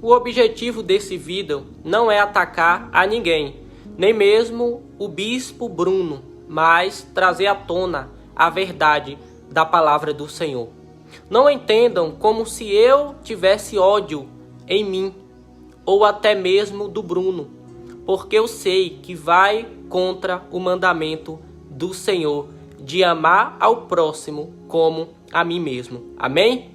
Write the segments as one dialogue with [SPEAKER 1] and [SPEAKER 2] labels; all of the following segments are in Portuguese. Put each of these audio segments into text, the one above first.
[SPEAKER 1] O objetivo desse vídeo não é atacar a ninguém, nem mesmo o bispo Bruno, mas trazer à tona a verdade da palavra do Senhor. Não entendam como se eu tivesse ódio em mim, ou até mesmo do Bruno, porque eu sei que vai contra o mandamento do Senhor de amar ao próximo como a mim mesmo. Amém?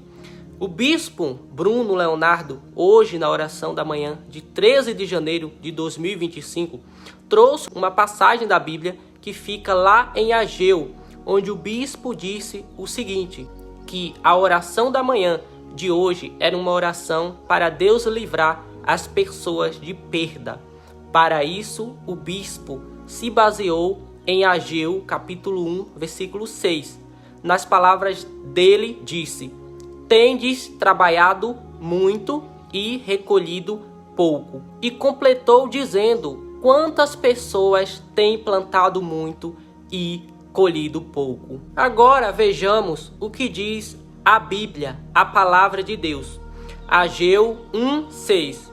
[SPEAKER 1] O bispo Bruno Leonardo, hoje na oração da manhã de 13 de janeiro de 2025, trouxe uma passagem da Bíblia que fica lá em Ageu, onde o bispo disse o seguinte, que a oração da manhã de hoje era uma oração para Deus livrar as pessoas de perda. Para isso, o bispo se baseou em Ageu, capítulo 1, versículo 6. Nas palavras dele, disse: tendes trabalhado muito e recolhido pouco. E completou dizendo: quantas pessoas têm plantado muito e colhido pouco. Agora vejamos o que diz a Bíblia, a palavra de Deus. Ageu 1:6.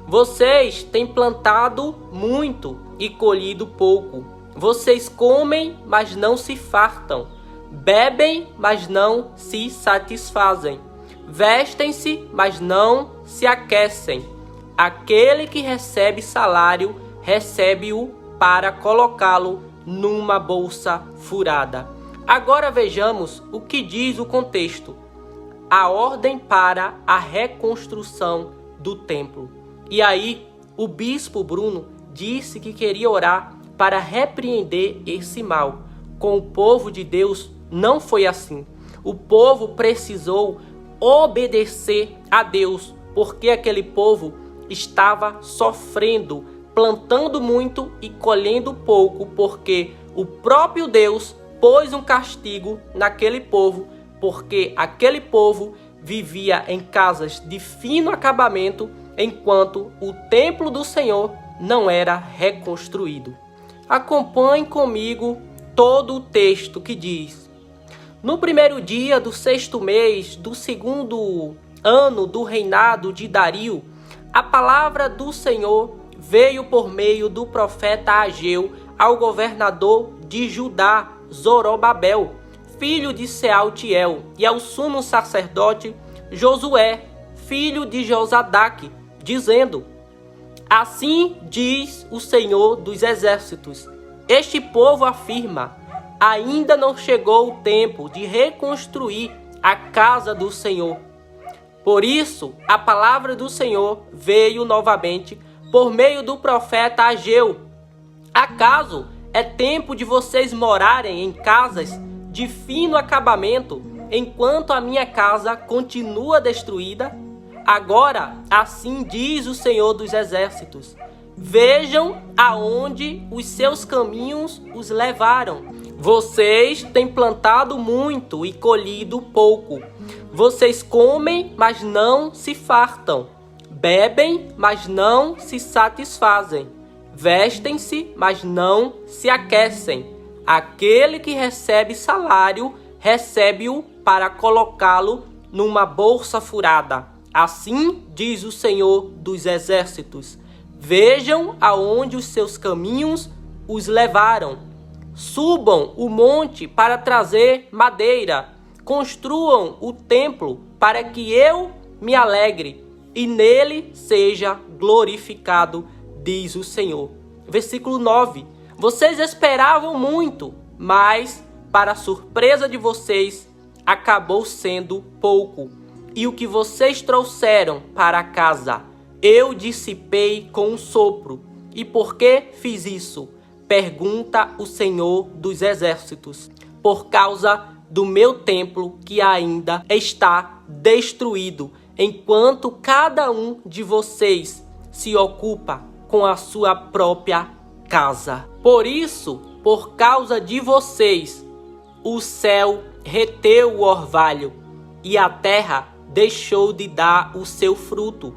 [SPEAKER 1] Vocês têm plantado muito e colhido pouco. Vocês comem, mas não se fartam. Bebem, mas não se satisfazem. Vestem-se, mas não se aquecem. Aquele que recebe salário, recebe-o para colocá-lo numa bolsa furada. Agora vejamos o que diz o contexto. A ordem para a reconstrução do templo. E aí, o bispo Bruno disse que queria orar para repreender esse mal. Com o povo de Deus, não foi assim. O povo precisou obedecer a Deus, porque aquele povo estava sofrendo, plantando muito e colhendo pouco, porque o próprio Deus pôs um castigo naquele povo, porque aquele povo vivia em casas de fino acabamento, enquanto o templo do Senhor não era reconstruído. Acompanhe comigo todo o texto que diz: no primeiro dia do 6º mês do 2º ano do reinado de Dario, a palavra do Senhor veio por meio do profeta Ageu ao governador de Judá, Zorobabel, filho de Sealtiel, e ao sumo sacerdote Josué, filho de Josadaque, dizendo: assim diz o Senhor dos exércitos, este povo afirma, ainda não chegou o tempo de reconstruir a casa do Senhor. Por isso, a palavra do Senhor veio novamente por meio do profeta Ageu. Acaso é tempo de vocês morarem em casas de fino acabamento, enquanto a minha casa continua destruída? Agora, assim diz o Senhor dos exércitos, vejam aonde os seus caminhos os levaram. Vocês têm plantado muito e colhido pouco. Vocês comem, mas não se fartam. Bebem, mas não se satisfazem. Vestem-se, mas não se aquecem. Aquele que recebe salário, recebe-o para colocá-lo numa bolsa furada. Assim diz o Senhor dos exércitos. Vejam aonde os seus caminhos os levaram. Subam o monte para trazer madeira. Construam o templo para que eu me alegre e nele seja glorificado, diz o Senhor. Versículo 9. Vocês esperavam muito, mas, para a surpresa de vocês, acabou sendo pouco. E o que vocês trouxeram para casa, eu dissipei com um sopro. E por que fiz isso? Pergunta o Senhor dos exércitos. Por causa do meu templo que ainda está destruído, enquanto cada um de vocês se ocupa com a sua própria casa. Por isso, por causa de vocês, o céu reteu o orvalho e a terra deixou de dar o seu fruto.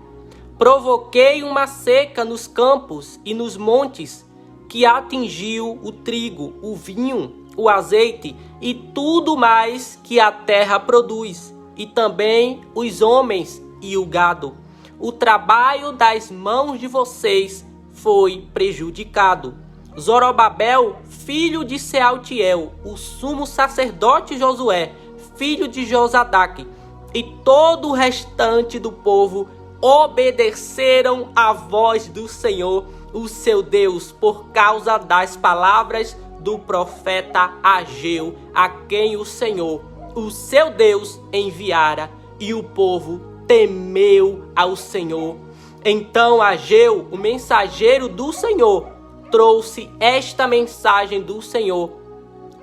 [SPEAKER 1] Provoquei uma seca nos campos e nos montes, que atingiu o trigo, o vinho, o azeite e tudo mais que a terra produz, e também os homens e o gado. o trabalho das mãos de vocês foi prejudicado. Zorobabel, filho de Sealtiel, o sumo sacerdote Josué, filho de Josadaque, e todo o restante do povo obedeceram à voz do Senhor, o seu Deus, por causa das palavras do profeta Ageu, a quem o Senhor, o seu Deus, enviara, e o povo temeu ao Senhor. Então Ageu, o mensageiro do Senhor, trouxe esta mensagem do Senhor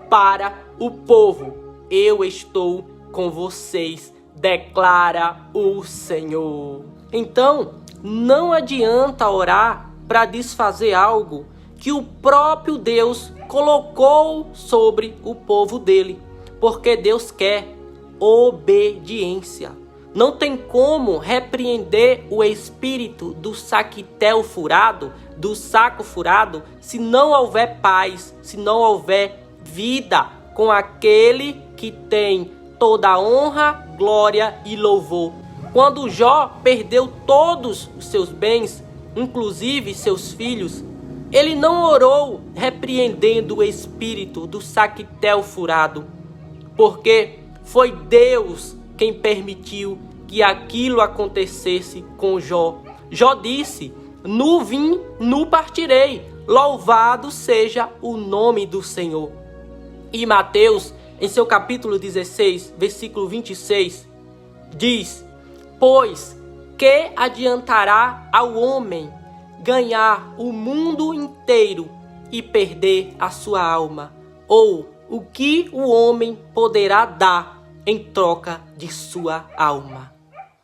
[SPEAKER 1] para o povo: eu estou com vocês, declara o Senhor. Então, não adianta orar para desfazer algo que o próprio Deus colocou sobre o povo dele, porque Deus quer obediência. Não tem como repreender o espírito do saquitel furado, do saco furado, se não houver paz, se não houver vida com aquele que tem toda a honra, glória e louvor. Quando Jó perdeu todos os seus bens, inclusive seus filhos, ele não orou repreendendo o espírito do saquitel furado, porque foi Deus quem permitiu que aquilo acontecesse com Jó. Jó disse: nu vim, nu partirei, louvado seja o nome do Senhor. E Mateus, em seu capítulo 16, versículo 26, diz: pois que adiantará ao homem ganhar o mundo inteiro e perder a sua alma? Ou o que o homem poderá dar em troca de sua alma?